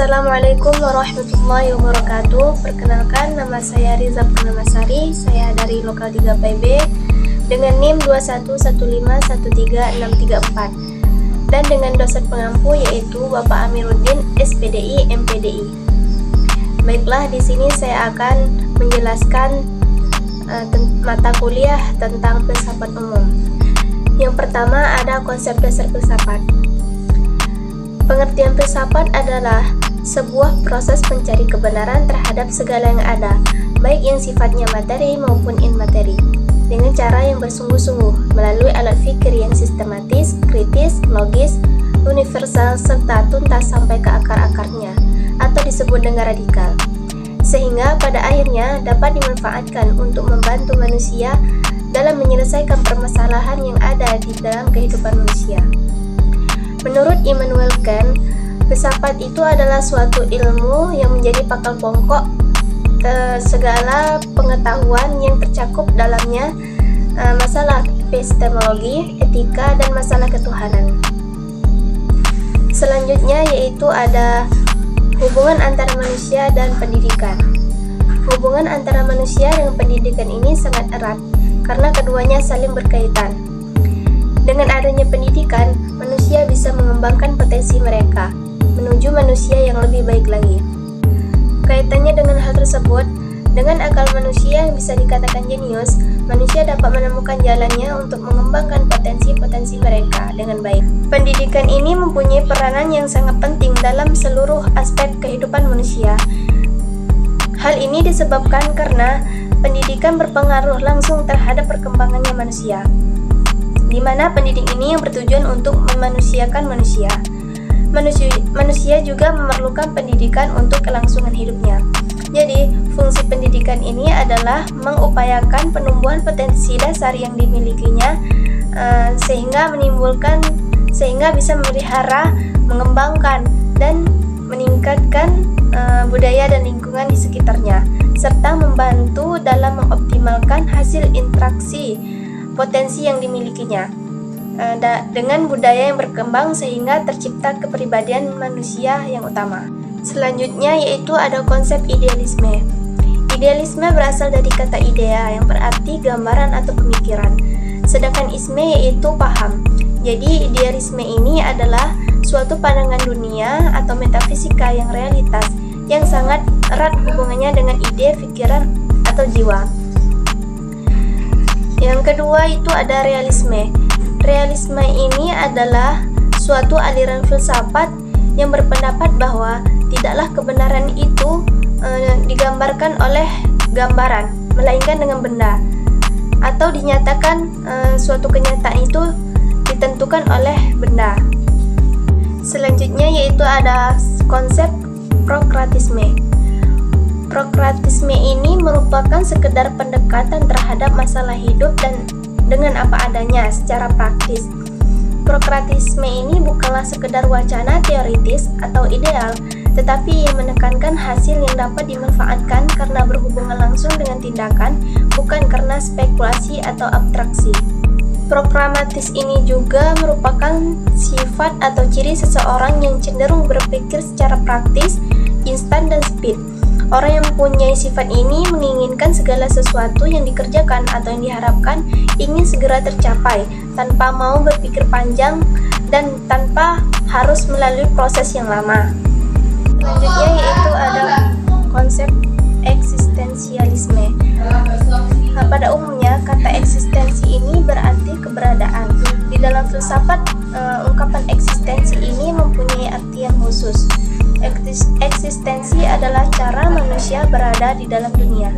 Assalamualaikum warahmatullahi wabarakatuh. Perkenalkan, nama saya Riza Purnamasari. Saya dari Lokal 3 PB dengan NIM 21151364 dan dengan dosen pengampu yaitu Bapak Amiruddin SPDI MPDI. Baiklah, di sini saya akan menjelaskan mata kuliah tentang filsafat umum. Yang pertama ada konsep dasar filsafat. Pengertian filsafat adalah sebuah proses mencari kebenaran terhadap segala yang ada, baik yang sifatnya materi maupun immateri, dengan cara yang bersungguh-sungguh, melalui alat fikir yang sistematis, kritis, logis, universal, serta tuntas sampai ke akar-akarnya, atau disebut dengan radikal, sehingga pada akhirnya dapat dimanfaatkan untuk membantu manusia dalam menyelesaikan permasalahan yang ada di dalam kehidupan manusia. Menurut Immanuel Kant, filsafat itu adalah suatu ilmu yang menjadi pangkal pokok segala pengetahuan yang tercakup dalamnya, masalah epistemologi, etika, dan masalah ketuhanan. Selanjutnya yaitu ada hubungan antara manusia dan pendidikan. Hubungan antara manusia dengan pendidikan ini sangat erat karena keduanya saling berkaitan. Dengan adanya pendidikan, manusia bisa mengembangkan potensi mereka menuju manusia yang lebih baik lagi. Kaitannya dengan hal tersebut, dengan akal manusia yang bisa dikatakan jenius, manusia dapat menemukan jalannya untuk mengembangkan potensi-potensi mereka dengan baik. Pendidikan ini mempunyai peranan yang sangat penting dalam seluruh aspek kehidupan manusia. Hal ini disebabkan karena pendidikan berpengaruh langsung terhadap perkembangannya manusia, di mana pendidik ini yang bertujuan untuk memanusiakan manusia. Manusia juga memerlukan pendidikan untuk kelangsungan hidupnya. Jadi, fungsi pendidikan ini adalah mengupayakan penumbuhan potensi dasar yang dimilikinya, sehingga bisa memelihara, mengembangkan, dan meningkatkan budaya dan lingkungan di sekitarnya, serta membantu dalam mengoptimalkan hasil interaksi potensi yang dimilikinya dengan budaya yang berkembang sehingga tercipta kepribadian manusia yang utama. Selanjutnya yaitu ada konsep idealisme. Idealisme berasal dari kata idea yang berarti gambaran atau pemikiran, sedangkan isme yaitu paham. Jadi idealisme ini adalah suatu pandangan dunia atau metafisika yang realitas yang sangat erat hubungannya dengan ide, pikiran, atau jiwa. Yang kedua itu ada realisme. Realisme ini adalah suatu aliran filsafat yang berpendapat bahwa tidaklah kebenaran itu digambarkan oleh gambaran, melainkan dengan benda, atau dinyatakan suatu kenyataan itu ditentukan oleh benda. Selanjutnya yaitu ada konsep prokratisme. Prokratisme ini merupakan sekedar pendekatan terhadap masalah hidup dan dengan apa adanya secara praktis. Prokratisme ini bukanlah sekedar wacana teoritis atau ideal, tetapi ia menekankan hasil yang dapat dimanfaatkan karena berhubungan langsung dengan tindakan, bukan karena spekulasi atau abstraksi. Prokramatis ini juga merupakan sifat atau ciri seseorang yang cenderung berpikir secara praktis, instan, dan speed. Orang yang mempunyai sifat ini menginginkan segala sesuatu yang dikerjakan atau yang diharapkan ingin segera tercapai tanpa mau berpikir panjang dan tanpa harus melalui proses yang lama. Selanjutnya yaitu ada konsep eksistensialisme. Pada umumnya kata eksistensi ini berarti keberadaan. Di dalam filsafat, ungkapan eksistensi ini mempunyai arti yang khusus. Eksistensi adalah cara manusia berada di dalam dunia.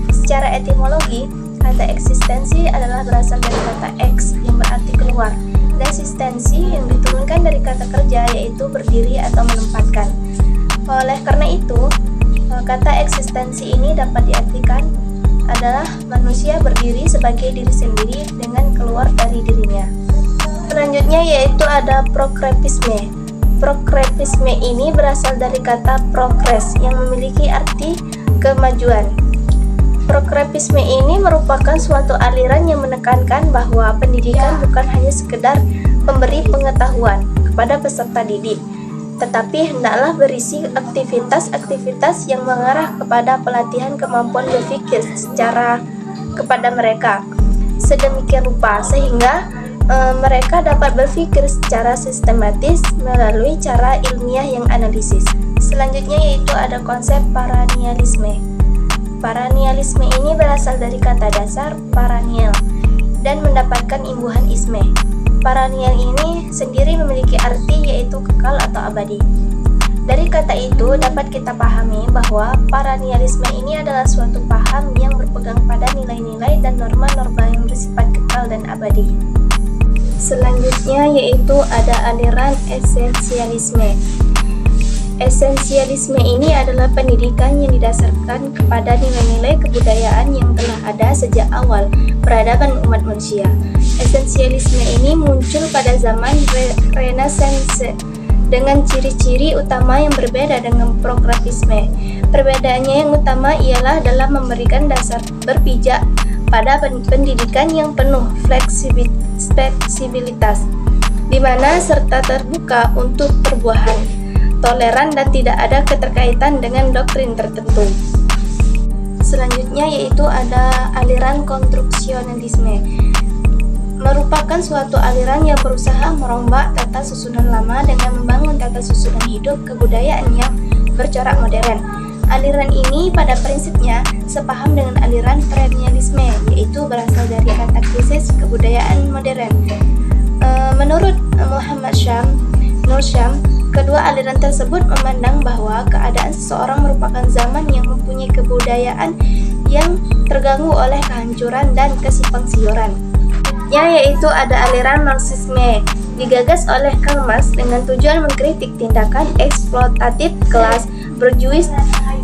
Secara etimologi, kata eksistensi adalah berasal dari kata ex yang berarti keluar, dan eksistensi yang diturunkan dari kata kerja yaitu berdiri atau menempatkan. Oleh karena itu, kata eksistensi ini dapat diartikan adalah manusia berdiri sebagai diri sendiri dengan keluar dari dirinya. Selanjutnya yaitu ada prokrepisme. Prokrepisme ini berasal dari kata progres yang memiliki arti kemajuan. Prokrepisme ini merupakan suatu aliran yang menekankan bahwa pendidikan bukan hanya sekedar pemberi pengetahuan kepada peserta didik, tetapi hendaklah berisi aktivitas-aktivitas yang mengarah kepada pelatihan kemampuan berpikir kepada mereka sedemikian rupa sehingga mereka dapat berpikir secara sistematis melalui cara ilmiah yang analisis. Selanjutnya yaitu ada konsep paranialisme. Paranialisme ini berasal dari kata dasar paranial dan mendapatkan imbuhan isme. Paranial ini sendiri memiliki arti yaitu kekal atau abadi. Dari kata itu dapat kita pahami bahwa paranialisme ini adalah suatu paham yang berpegang pada nilai-nilai dan norma-norma yang bersifat kekal dan abadi. Selanjutnya yaitu ada aliran esensialisme. Esensialisme ini adalah pendidikan yang didasarkan kepada nilai-nilai kebudayaan yang telah ada sejak awal peradaban umat manusia. Esensialisme ini muncul pada zaman Renaissance dengan ciri-ciri utama yang berbeda dengan progresisme. Perbedaannya yang utama ialah dalam memberikan dasar berpijak pada pendidikan yang penuh fleksibilitas, di mana serta terbuka untuk perubahan, toleran dan tidak ada keterkaitan dengan doktrin tertentu. Selanjutnya yaitu ada aliran konstruksionalisme. Merupakan suatu aliran yang berusaha merombak tata susunan lama dengan membangun tata susunan hidup kebudayaan yang bercorak modern. Aliran ini pada prinsipnya sepaham dengan aliran perennialisme, yaitu berasal dari kata krisis kebudayaan modern. Menurut Muhammad Nur Syam, kedua aliran tersebut memandang bahwa keadaan seseorang merupakan zaman yang mempunyai kebudayaan yang terganggu oleh kehancuran dan kesimpangsiuran. Yaitu ada aliran Marxisme, digagas oleh Karl Marx dengan tujuan mengkritik tindakan eksploitatif kelas berjuis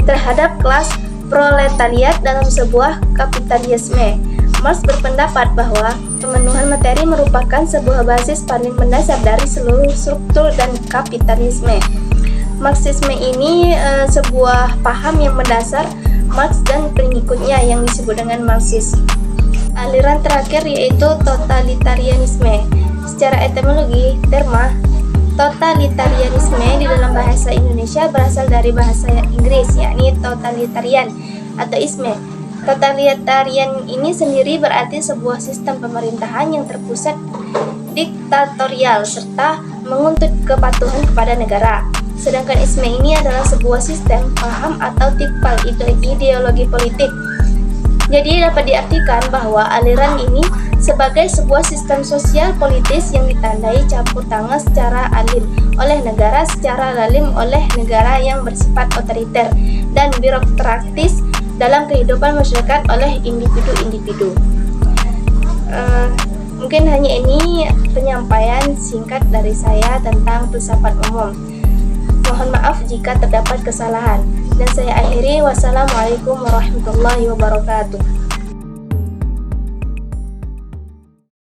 terhadap kelas proletariat dalam sebuah kapitalisme. Marx berpendapat bahwa pemenuhan materi merupakan sebuah basis paling mendasar dari seluruh struktur dan kapitalisme. Marxisme ini sebuah paham yang mendasar Marx dan pengikutnya yang disebut dengan Marxis. Aliran terakhir yaitu totalitarianisme. Secara etimologi, terma totalitarianisme di dalam bahasa Indonesia berasal dari bahasa Inggris, yakni totalitarian atau isme. Totalitarian ini sendiri berarti sebuah sistem pemerintahan yang terpusat diktatorial serta menuntut kepatuhan kepada negara. Sedangkan isme ini adalah sebuah sistem paham atau tipal ideologi politik. Jadi dapat diartikan bahwa aliran ini sebagai sebuah sistem sosial politis yang ditandai campur tangan secara alim oleh negara, secara lalim oleh negara yang bersifat otoriter dan birokratis dalam kehidupan masyarakat oleh individu-individu. Mungkin hanya ini penyampaian singkat dari saya tentang filsafat umum. Mohon maaf jika terdapat kesalahan. Dan saya akhiri, wassalamualaikum warahmatullahi wabarakatuh.